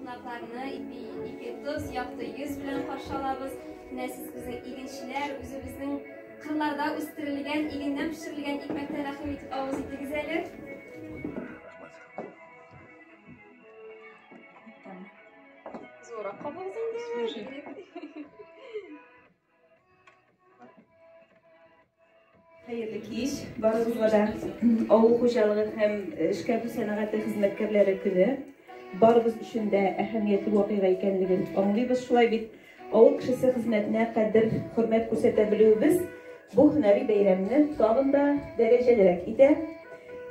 qonaqlarni ipi to'z yoqdi yuz bilan qarshi olamiz. Siz bizning iginchilar o'zimizning qirlarda o'stirilgan, igindan pishirilgan ikmakdan rahim etib ovoz yetkazaylik. Zo'ra qolmoqsingiz. Hayırlı iş, barımızda avul xo'jaligi ham ishga bu sanoati xizmatkorlari kuni barimiz uchun da ahamiyatli voqea ekanligini anglaymiz. Shulay deb avul kishisi xizmatini qadr hurmat ko'rsata biluvimiz bu hunariy bayramni tog'inda darajalarga ida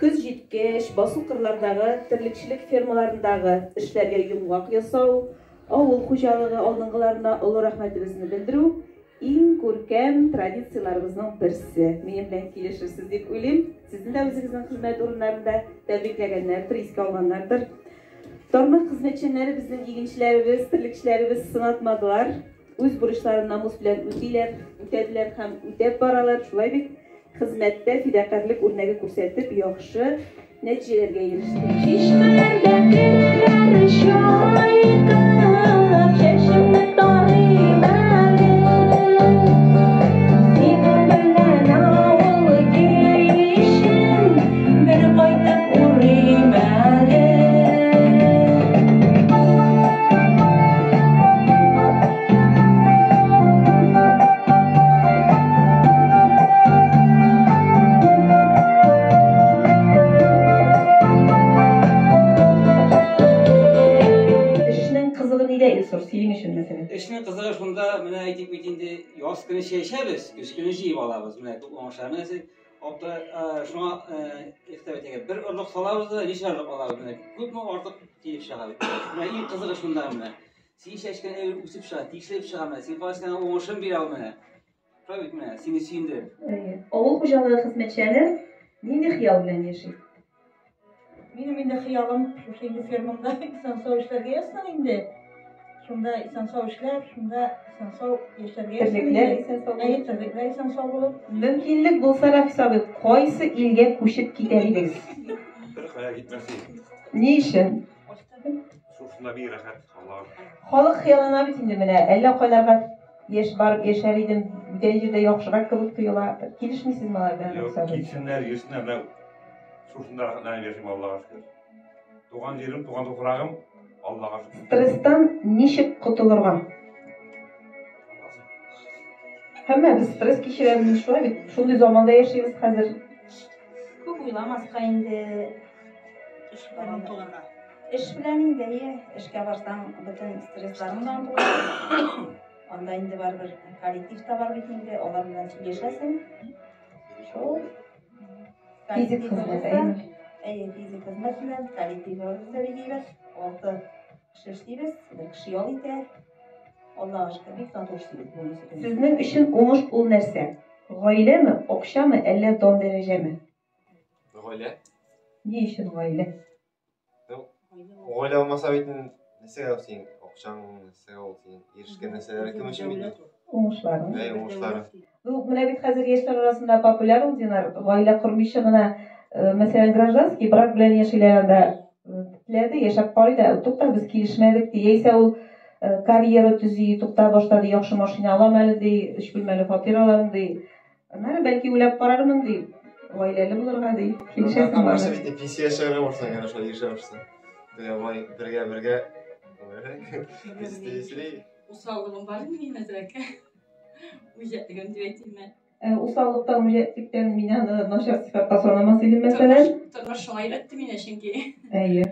ko'z yetkish bosuv qirlardagi tirikchilik fermalarindagi ishlarga yumg'oq yasov avul xo'jaligi oldingilarına ulug' rahmatimizni bildiruv eng ko'rkam traditsiyalarımızın birisi. Men bilan kelishirsiz deb o'ylayman. Sizni de o'zingizning xizmat o'rinlarida tabriklaganlardir, esga olganlardir. Tarmoq xizmatchilari bizning iginchilarimiz, tirikchilarimiz sinatmadilar. O'z burchlarini namus bilan o'tadilar ham o'tab boralar. Shulay deb xizmatda fidokorlik o'rnagi ko'rsatib, yaxshi natijalarga İşinin kızığı şunda mene aytib bitinde yoz kuni şeşebiz, kış kuni jiyib olamiz. Mene ko'p oshlarni opta shuna ixtiyotiga bir urliq solamiz, necha urliq olamiz. Mene ko'pmi ortiq tiyib chiqadi. Mene eng qizig'i shunda mene. Sen shashgan evir o'sib chiqadi, tikilib chiqadi. Sen faqatgina o'shim bera olmana. Pravit mene, seni suyundirib. Avul xo'jaligi xizmatchilari nima xiyol bilan yashaydi? Benim de hayalim şu şeyde firmamda insan savaşlarga yazsan indi. Şunda insan savaşlar, şunda insan savaş yaşlarga yazsan. Tırlıklar insan savaş bulup. Mümkünlük bulsa hisobı qaysi ilga qo'shib ketardingiz? Bir qaya gitmesin. Ne için? Şunda bir rahat Allah. Xalq xiyolana bitindi mana. Alla qo'ylarga barib yashar edim. Bu yerda yaxshiroq qilib tuyular. Kelishmaysizmi ular bilan? Yo'q, kelsinlar, yursinlar. Şunda rahatlanib yaşayım Allah'a şükür. Doğan yerim, doğan toprağım Allah'a şükür. Stresdan nechik qutulurgan? Hamma biz stres kechiramiz shu, shunday zamonda yashaymiz hozir. Ko'p o'ylamasqa endi ish bilan endi ishga borsam butun stresslarimdan bo'ladi. Onda endi baribir kollektivda bor endi, ular bilan suhbatlashasың. Shu fizik xizmat fizik xizmat bilan kollektiv o'zlariga olti kishi ishlaymiz, bir kishi yo'l edi. Allohga shukr, Sizning uchun o'mush ul narsa? G'oilami, o'qishami, alla don darajami? G'oila. Ne uchun g'oila? G'oila bo'lmasa bitin narsaga o'qisang, o'qishang, narsaga o'qisang, erishgan narsalar kim uchun bitin? O'mushlarim. O'mushlarim. Bu mana bit hozir yoshlar orasida populyar o'zinar g'oila qurmishig'ina masalan гражданский brak bilan yashaylarida tillarda yashab qoldi. To'xta biz kelishmadik deysa u karyera tuzi to'xta boshladi, yaxshi mashina olaman dey, 3 pulmali kvartira olaman dey. Mana balki o'ylab qararman dey. G'oilali bo'lurga dey. Kelishasizmi? Mana bitta pensiya yashashga borsan, yana shu yashay borsan. Birga. Biz deysiz. Usallığım var mı Hazraka? Ücretliğim diyetim. Usallıktan, ücretlikten minanı naşar sıfatta sonamasıydım mesela. Tanrı şair ettim yine çünkü. Evet.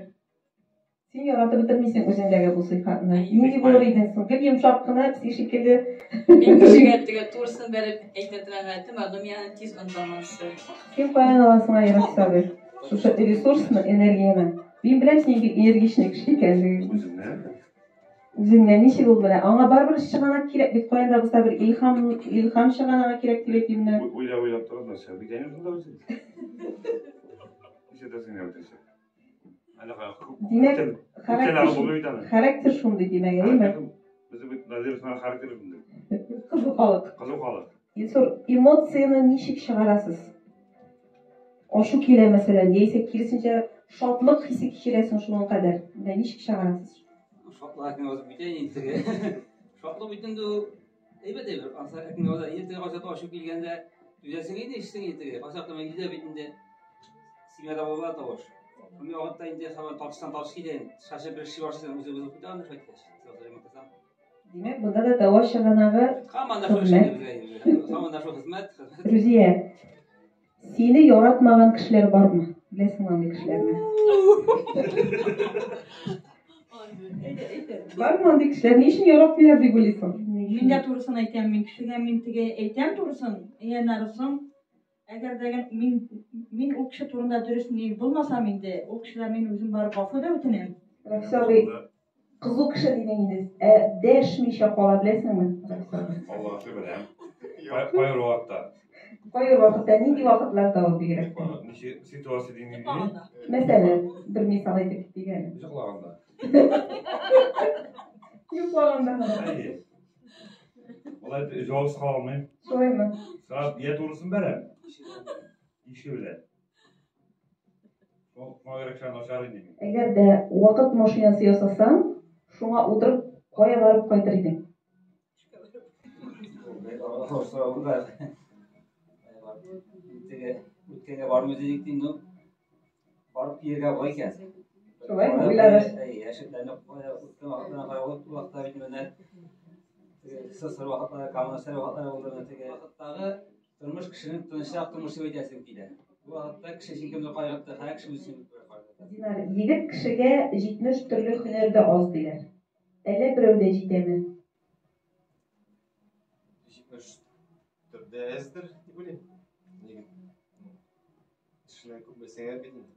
Sen yaratı bitirmişsin özündeki bu sıfatını. Yeni bulur edinsin. Bir yumuşak kına bir şekilde. Ben küçükken tursun verip eklettiren ettim. Adım yani tiz ondaması. Kim koyan alasına yarat tabi. Şu resursunu, enerjini. Ben bilen senin enerjişini kişi kendi. Üzümden nişi oldu bana. Ama barbar şıgana kirek bit koyanda bu sabır ilham şıgana kirek diyetimde. Oylab turib sen bir tane bunda o'zi. İşte desene ötesi. Demek karakter şunday demek değil mi? Bizim nazarımızdan karakter şunday. Qiziqalik. Qiziqalik. Emotsiyani nechik chiqarasiz? Oshu kela masalan, yeysa kirisincha shodlik hissi kechirasiz shunga qadar. Nechik chiqarasiz? Şoklarken o bütün intege. Şoklu bütün de evet. Aslında ekin o da intege kasap aşıp gelgende düzesini işten intege. Kasapta ben gide bitinde sigara baba da hoş. Bunu hatta indi hemen tartış giden. Şaşı bir şey varsa bize bir tane şöyle. Demek bunda da dava şaganağı Rüziye, seni yaratmagan kişiler var mı? Bilesin hangi kişiler mi? Var mı hangi kişiler? Niçin yaratmıyor diye biliyorsun? Minde tursun aytem min kişiге min tige aytem tursun. Narısın. Eğer de min o kişi turunda dürüst ne bulmasam indi. O kişiler min özüm barıp afıda ötünem. Rafisa Bey, kızıl kişi dediğiniz değişmişe kalabilirsin mi? Allah'a şükür hem. Hayır o hatta. Hayır vakitte, neydi vakitler da gerek? Nişi situasyon dinleyin. Mesela bir misal edip diyelim. Yıkılağında. Yukarıda. Hayır. Vallahi cevapsız kalmayayım. Şöyle mi? Saat diyet olursun berem. İşi bile. Buna gerek şu an aşağı ineyim. Eğer de vakit maşinesi yasasan, şuna oturup koya varıp kaytırıydın. Ülkeye var mı diyecektin de varıp yerine koyken. Şöyle mi? Bilader. Yaşıtlarına aklına kaybolt vakta bitmeden sısır vakitlara, kamunasal vakitlara olduğunu teke vakittağı durmuş kişinin tınışak durmuşu ödeyesini deydi. Bu vakitta kişi için kimde kaygıttı, her kişi için Dinar, yigit kişiге 70 türlü hünerde az diler. Ele birövde jitemi. 70 türde azdır, diyelim. Yigit. Kişiler çok beseyer bilin.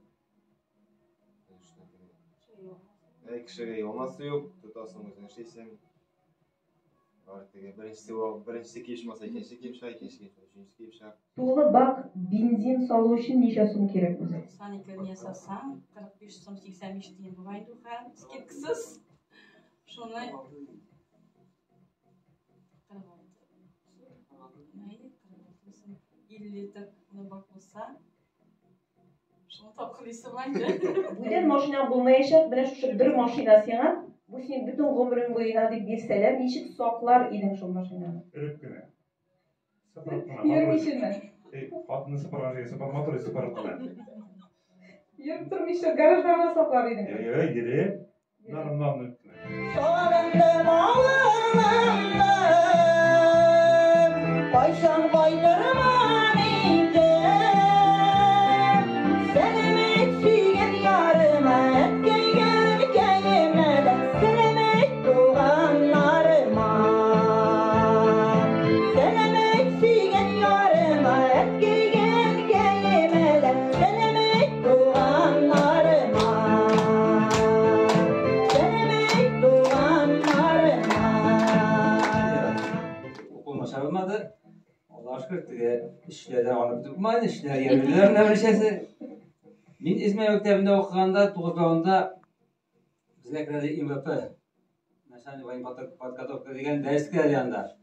Kişiye olması yok, tutasın özün şeysen. Birincisi kiyişmasa ikinci kiyişa, ikinci kiyişa. Tuğla bak, benzin salı için neçe so'm kerak o'zi? Sani görünüyor sasam, 45 so'm 85 diyeyim bu vaydı uğa, skepkisiz. Şunu neydi? 50 litre buna bakılsa şunu takılıysa bence. Buydan maşina bulmayacak, bana şu bir maşinasına, bu senin bütün ömrün boyuna deb berseler, nechik saqlar eding şu maşinani? Örüpkene. Yurmishmi? Xotini siparajga sipar, motori siparibman. Yurib turmishda garajda saqlar eding. Yeri. Narimdan Qaysan qaytırman indi Seni suygan yarıma Geygen geymeden Seni doğanlarıma Seni suygan yarıma Geygen geymeden Seni doğanlarıma Seni doğanlarıma Okulmaşarılmadı. Allah'a şükür diye işlerden alıp tutmaydı, işler yerliler ne bir şeysi. Ben İzmir Mektebi'nde okuyanda 9'da bizlerde İMVP, Naşani Vayın Patkatovka degen dersler yanında.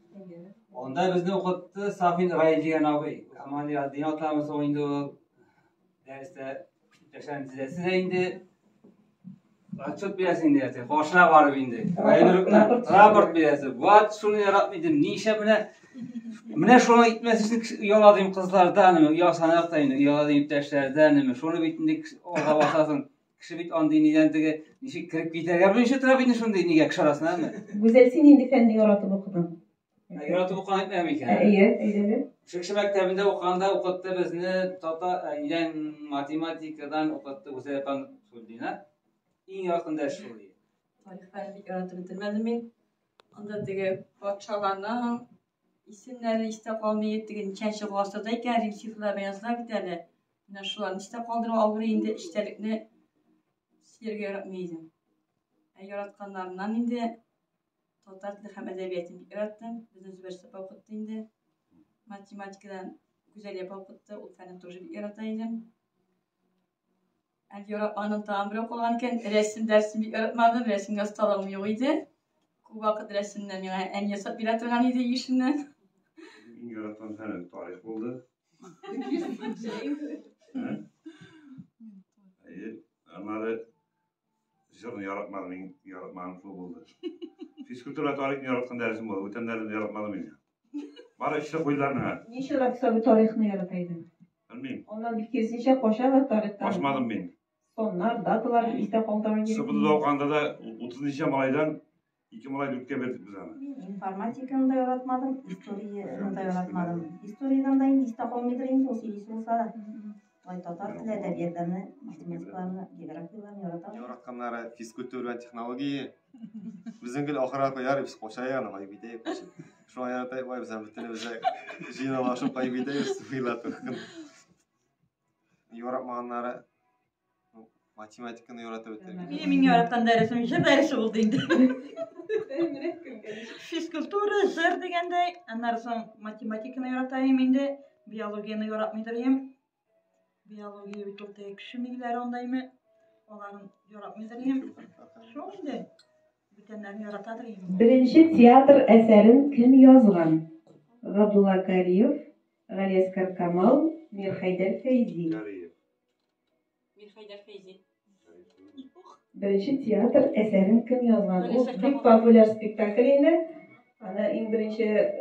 Onda bizni okuttu Safin Raycigen abi. Aman ya dünya atlaması oyunda derste yaşayan dizesi de indi. Açıp bilesin diye. Hoşuna var bindi. Raport bilesi. Vat şunu yaratmaydım. Nişe Mine şuna gitmesi için yoladığım kızlardan mı? Ya sanattayım. Yoladığım iptaşlardan mı? Şunu bitindik orada basasın. Kişi bit on diniden de nişi kirip gider. Ya bu şunu bitin şunu dinleyecek şarasına mı? Güzel sen indi fendi yaratıp okudun. Yaratıp okuyan etmem iken. İyi. Çıkış mektebinde okuyanda okuttu bizni tata yani matematikadan okuttu güzel yapan söylediğine. En yakın ders oluyor. Tarih ben bir yaratı bitirmedim ben. Onda dige parçalarına isimlerini işte kalmaya yettiğin kenşe vasıtadayken rimsifler beyazlar giderler. Yine şuların işte kaldırıp avruya indi işlerlikini sirge yaratmayacağım. Yaratkanlarından indi. Total hem edebiyatını yarattım. Bizim Zübeyir Sepa okuttu indi. Matematikadan güzel yapı okuttu. O feni тоже yarataydım. Yaratmanın tamiri okulanken resim dersimi yaratmadım. Resim hastalığım yok idi. Bu vakit resimden yani en yasat bir atırgan idi işinden. yaratan sene tarih oldu. Hayır, onları jurnu yaratmadım, yaratmadım şu oldu. Fiskültüra tarihini yaratkan dersim oldu. Ötenlerini yaratmadım beni. Bana işte koyularına. Niçin Raksa bu tarihini yarataydın? Bilmeyim. Ondan bir kesinlikle koşar tarihten. Başmadım ben. Sonlar, datalar işte koltuğa gerek. Sıfırda doğukanda da 30. Malay'dan 2 Malay Lütke verdik biz ana. İnformatikani da yaratmadım, historiyani da yaratmadım. Historiyadan da indi işte olmaydır indi, o silisi olsa. Ay tatar tili edebiyatlarını, matematikalarını, geografiyalarını yaratadım. Yaratkanlara fiskültür ve teknoloji. Bizim gül ahıra koyar, biz koşayana kaybedeyim. Şu an yaratayım, vay bizim bütün bize jinalaşıp kaybedeyim, sıfırla tıkkın. Yaratmayanlara matematikini yaratabilirim. Benim yaratan dersim işe dersi oldu indi. Fiskültüra zer degende, anlarsam matematikini yaratayım indi, biyologiyani yaratmayırım. Biyologiya bir topta küşümlükler ondayım. Onların yaratmayırım. Şu indi. Bütünlerini yaratadırım. Birinci tiyatr eserin kim yazgan? Abdullah Kariyev, Galiaskar Kamal, Mir Haydar Feyzi. Mir Haydar Feyzi. Birinci tiyatr eserin kim yazgan? O büyük popüler spektakl indi. Ana en birinci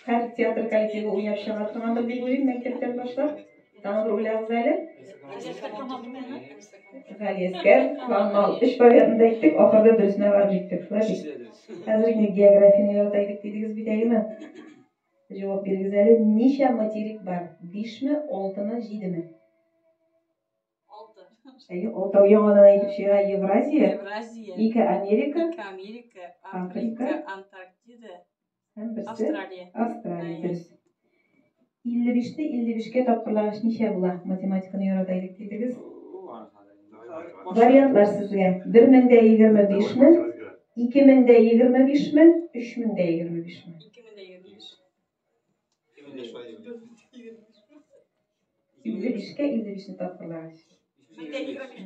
her tiyatr kolektivi oynab chiqartirgandir deb o'ylayman maktabdan boshlab. Tanir o'ylayapsiz hali? Galiaskar Kamal. Üç variantda aytdik, oxirida birisini verdik. Hozirgi geografiyani yarataylik dedingiz bitaymi? Javob bergingiz hali. Necha materik bor? 5 mi, 6 mi, 7 mi? 6. 6 yangidan aytib şey Евразия. İki Amerika. Afrika. Antarktida. Hem birisi Avstraliya. Avstraliya. Birisi. 55'te 55'ke topqirlag'ich necha bo'ladi? Matematikani yarataylik dedingiz. Variantlar sizga 1025 mi? 2025 mi? 3025 mi? 55'ke 55'ni topqirlag'ich.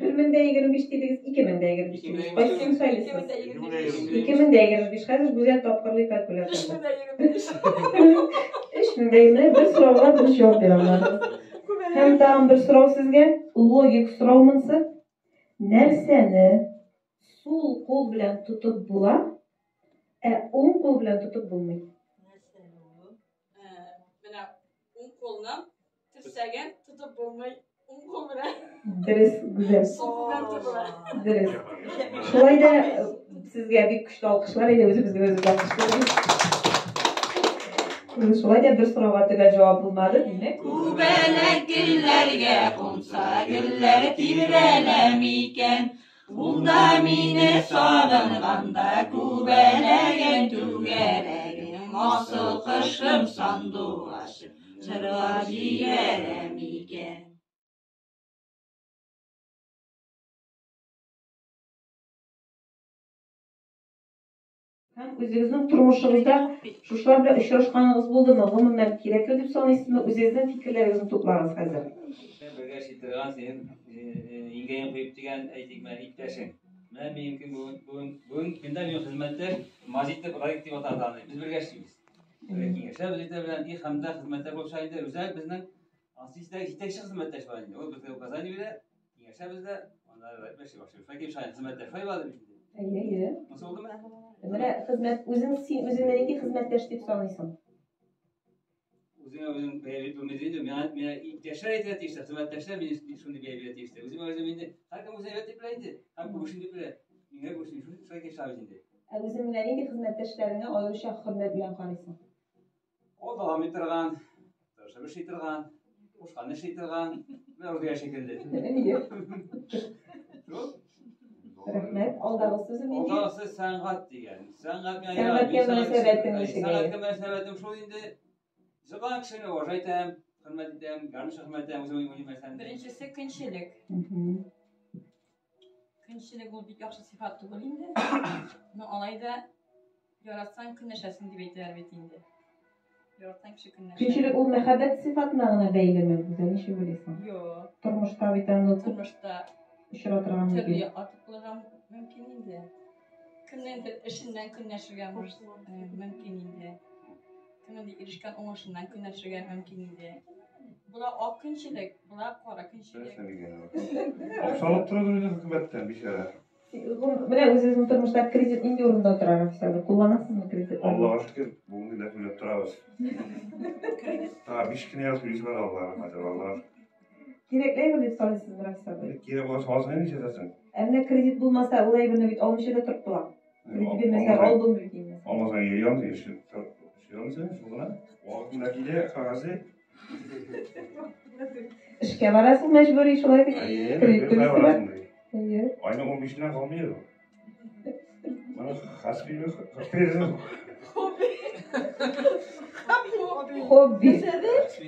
1025 dediniz, 2025 dediniz. Başka mı söylesiniz? 2025 hazır güzel topqirlik kalkülatörde. 3020 bir soruğa bir cevap verenler. Hem tam bir soru sizge, logik sorumunsa, nerseni sol kol bilen tutup bula, o'ng kol bilen tutup bulmaydi. Mana o'ng qo'lni tirsagan tutib bo'lmay, o'ng qo'l bilan Dürüst, güzel. Dürüst. Şolay da sizge bir kuchli alqishlar, endi o'zimizga o'zimiz alqishlaymiz. Şolay da bir so'rovga tugal javob bo'lmadi, demak. Kubelek güllerge konsa güller tivrelemiken Bunda mini sağınğanda kubelegen tügeregin Asıl kışım sanduğaşım sırğa ciğeremiken Hem o'zingizning turmushingizda shular bilan uchrashganingiz bo'ldimi? Umuman kerakli deb sanaysizmi? O'zingizning fikrlaringizni to'plagingiz hozir. Birga shirtirgan sen ingayin qo'yib degan aytayman ittashing. Men mumkin bugun kunda men xizmatda Majidda proyekt deb atadi. Biz birga ishlaymiz. Kengashlar bizlar bilan hamda xizmatlar bo'lishaydi. O'zal bizning asosida yetakchi xizmatdash bor endi. U bizga ukazaniya kengashlar bizda onlar boshqa xizmatlar foydalanib Ayyo. Nasıl oldu mu? Mana xizmat o'zinglarniki xizmatdash deb sanaysan. O'zim beyabet bo'lmaydi. Men ittashlar aytyapti işte, xizmatdashlar men shuni beyabet işte. O'zim endi har kim o'zi aytib bilaydi. Ham bu shuni deb bilaydi. Menga bu shuni shunga shavjindi. O'zinglarniki xizmatdashlaringga oyisha hurmat bilan qaraysan. O davam ettirgan, tashabbuh ettirgan, qo'shqanni ettirgan, men o'zga shekilli. Rahmat. Aldag'i so'zim nima? Aldag'isi san'at degan. San'atga munosabatim shu endi. Ziqan kishini o'raytam, hurmat etam, garmish hurmatam, o'zim o'ylayman. Birinchisi qiyinchilik. Qiyinchilik bu bir yaxshi sifat tug'il endi. Uni olayda yaratsang qiynashasin deb aytar endi. Yaratsang kishi qiynashadi. Qiyinchilik u muhabbat sifatini baylami? O'zing nima bo'laysan? Yo'q. Turmushda bitanni Turmushda uchratirgan turli otib qo'ygan mumkin endi. Kimningdir ishidan qiynashirgan mumkin endi. Kimningdir erishgan o'ng'ishidan qiynashirgan mumkin endi. Bular oq qiyinchilik, bular qora qiyinchilik. Oqshom turadi hükümetten bir şeyler. Менә үзегезнең тормышта кредит нинди урында тора Рафиса? Кулланасызмы кредит? Аллаға шүкір, бүгінгі дә төлеп тұрабыз. 5 кенә сөйлесіп бар Аллаға шүкір. Кирәкләйме дип саныйсыз Рафиса? Керек болса алсаң ничә әйтәсең? Әмма кредит булмаса, ул әйберне бит алмыйча да торып була. Кредит бирмәсә алдым бит инде. Алмасаң ян дишә. Шуңа шуңа. Вакытында килә кагазы. Эшкә барасың мәҗбүри шулай бит. Кредит Aynen Әйе. 15'den kalmıyor. Bana has bir kredinin Hobbi.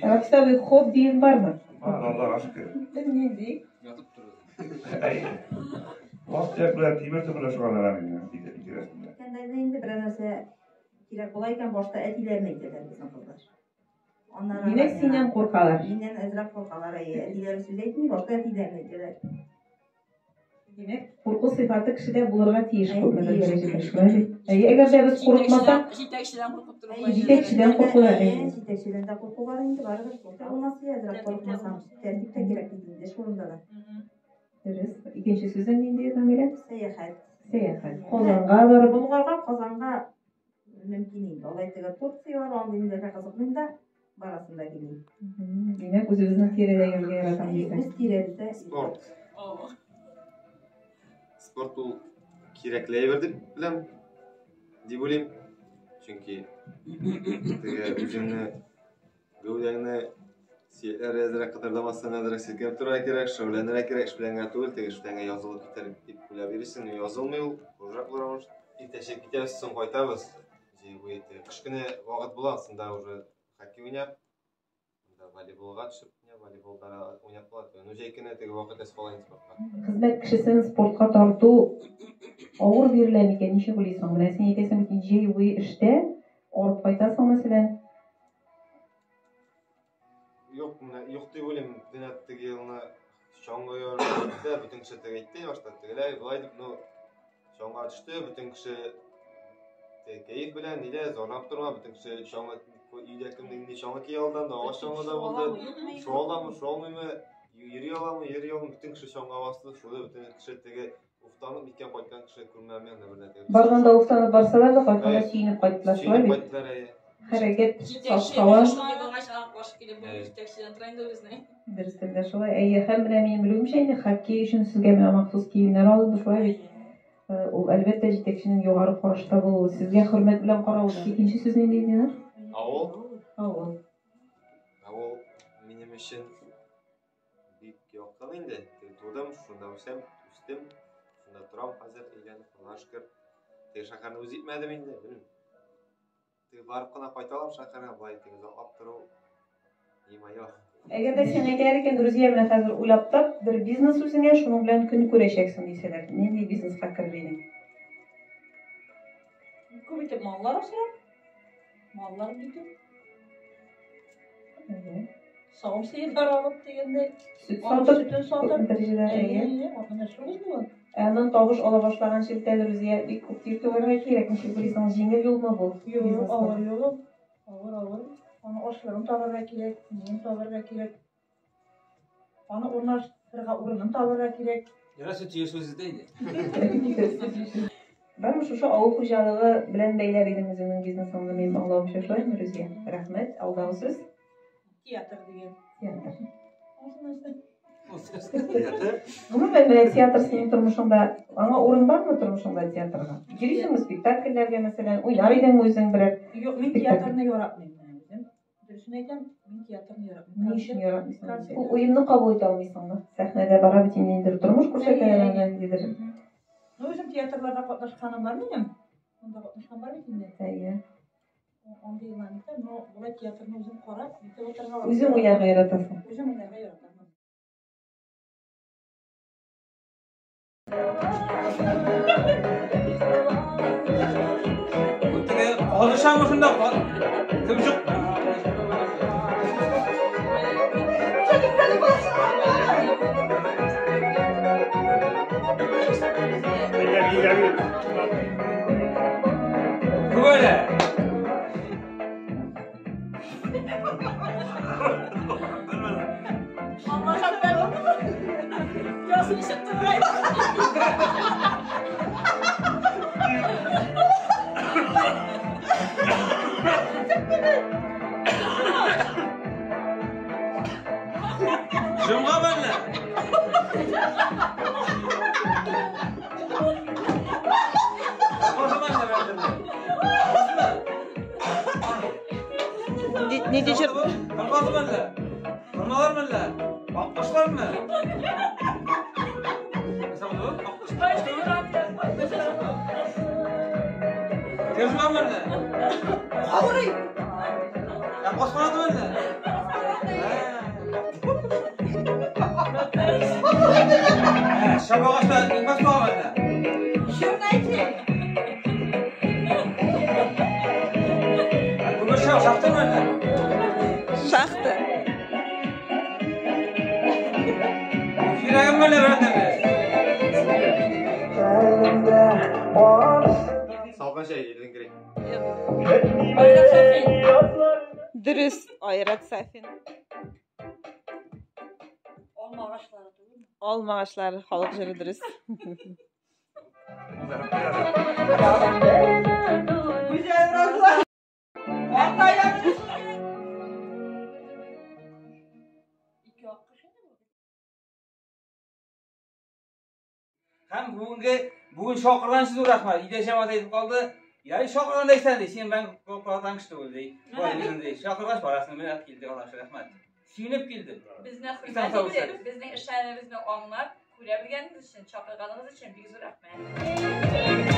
Рафиса, bir hobbin barmı? Allah'a aşkına. Neydi? Yatıp durur. Vaqt yaklar, timirte bile şu an aramıyor. Әйткәндә инде бер нәрсә кирәк була икән, башта әтиләрне әйтәләр безнең кызлар. Аннан Димәк, синнән куркалар. Миннән әзрәк куркалар, әтиләр сүз әйтми, башта әтиләрне әйтәләр. Димәк, курку сыйфаты кешедә булырга тиеш күпме дәрәҗәдә шулай. Әгәр дә без курыкмасак, Җитәкчедән куркып торып җитәкчедән куркулар. Җитәкчедән дә курку бар инде, барыбер. Булмаса, әзрәк курыкмасам, тәртип тә кирәк инде шурында да. Дөрес. Икенче сүзен нинди Камилә? Сәяхәт. Сәяхәт. Казанга барып Булгарга, Казанга мөмкин инде. Алай теге Турция бар, андый милләткә кызыкмыйм да, барасын да килми. Димәк, үзебезнең тирәдә йөрергә яратам диде. Үз тирәбездә Sport. Sport ул кирәкләйбер дип беләм. Дип уйлыйм. Чөнки теге үзеңне гәүдәңне сиәтләр әзрәк кытырдамасын әзрәк силкәп торырга кирәк, шәүләнергә кирәк, эшләнгә түгел, теге эшләнгә язылып китәр дип уйлап йөрисең. Язылмый ул, ужаклар иртәчәк китәбез, соң кайтабыз. Җибуй кыш көне вакыт була, сында уже хоккей уйнап, волейболга төшеп, волейболда уйнап калат. Җәй көне теге вакыт эспалайын спортка. Хезмәт кешесен спортка тарту авыр бирелә микән? Ничек уйлыйсың? Менә син әйтәсең бит, җәй буе эштә арып кайтасың мәсәлән. Юк, юк дип уйлыйм. Дөнья теге елны чаңга ярышта бөтен кеше теге әйтте, башта тегеләр булай дип, чаңга төште, бөтен кеше кәйф белән нидә зорлап торма, бөтен кеше чаңга өйдә кемнең чаңга кия алдан да, агач чаңга да булды. Шуалдамы, шуалмыймы, йөри аламы, бөтен кеше чаңга басты, шулай бөтен кеше теге уфтанып киткән кайткан кеше күрмәм мен бер дә. Барганда уфтанып барсалар да кайтканда сөйнеп кайттылар, шулай бит. Хәрәкәт сафкала. Дөрестән дә шулай. Әйе, һәм менә минем белүемчә инде хоккей өчен сезгә менә махсус киемнәр алынды, шулай бит. Ул әлбәттә җитәкченең югары карашта булуы, сезгә хөрмәт белән карау. Икенче сүз нинди иде? Авыл. Авыл минем өчен бик якын инде. Тудым, шунда үстем, шунда торам хәзер өйләнеп, Аллаһка шөкер. Теге шәһәрне үз итмәдем инде, белмим. Теге барып кына кайталам шәһәргә, былай теге затлап тору. Нимая. Әгәр дә син әйтәр икән, друзья, менә хәзер уйлап тап, бер бизнес үзеңә, шуның белән көн күрәчәксең дисәләр. Нинди бизнеска кергәнең? Күп итеп маллар ашар. Маллар битеп. Савым сыйдар алып дигәндә, Süt satып дәрәҗәдә әйе. Аны шулай була. Аннан тавыш ала башлаган чиртә друзья, бик күп тиртүгәргә кирәк, ничек белисең, җиңел юлмы бу? Авыр юлым. Авыр. Аны ашларын табарга кирәк, мин табарга кирәк. Аны урнаштырырга урынын табарга кирәк. Ярасы тиеш сүздә инде. Бәлки шушы авыл хуҗалыгы белән бәйләп идем үзеңнең бизнесыңны мин аңлаучы шулай, друзья. Рәхмәт, алдагы сүз. Театр дигән. Театр. Театр. Гомумән менә театр синең тормышыңда, аңа урын бармы тормышыңда театрга? Йөрисеңме спектакльләргә мәсәлән, уйнар идеңме үзең берәр? Юк, мин театрны яратмыйм. Дөресен әйтәм, мин театрны яратмыйм. Ни өчен яратмыйсың? Ул уенны кабул итә алмыйсыңмы? Сәхнәдә бара бит инде тормыш күрсәтәләр дидер. Өзüm tiyatrolarda qatnaşqaным бар минем. Онда qatnaşqan бар бит инде. Әйе. Андый мәнитә, но булай театрны үзем карап, битеп отырга. Үзең уйнарга яратасың. Үзем уйнарга яратам. Теге алышамы шунда? Кем юк? Böyle. Allah ben onu. Yasını şıttı bırak. Ne diyeceğim? Kalmaz mı öyle? Kalmalar mı öyle? Bakmışlar mı? Mesela bu bakmışlar mı? Tecrübe mi öyle? Ağırayım. Ya basmanadı mı öyle? Şaba kaçta gitmez mi abi öyle? Şuradaydı. Bu şahtı mı öyle? Şahtı. Yüreğim böyle böyle mi? Salkan şey elin gerek. Ayrat Safin. Dürüst. Ayrat Safin. Olma ağaçları değil mi? Olma ağaçları halk jiri dürüst. Güzel razı. Vallahi yapmış. İki hakkı şimdi mi? Hem bugün şokırlanışız uğraşmadı. İdeşemaz edip kaldı. Ya şokırlan deysen de sen ben korkudan çıktı öyle değil. Böyle değil. Şokırlaş var aslında ben kildi olan şey yapmadı. Sinip kildi. Bizne hürmet edip, bizning işlerimizni anlab, ko'rabilganimiz uchun, chaqirganimiz uchun bizga rahmat.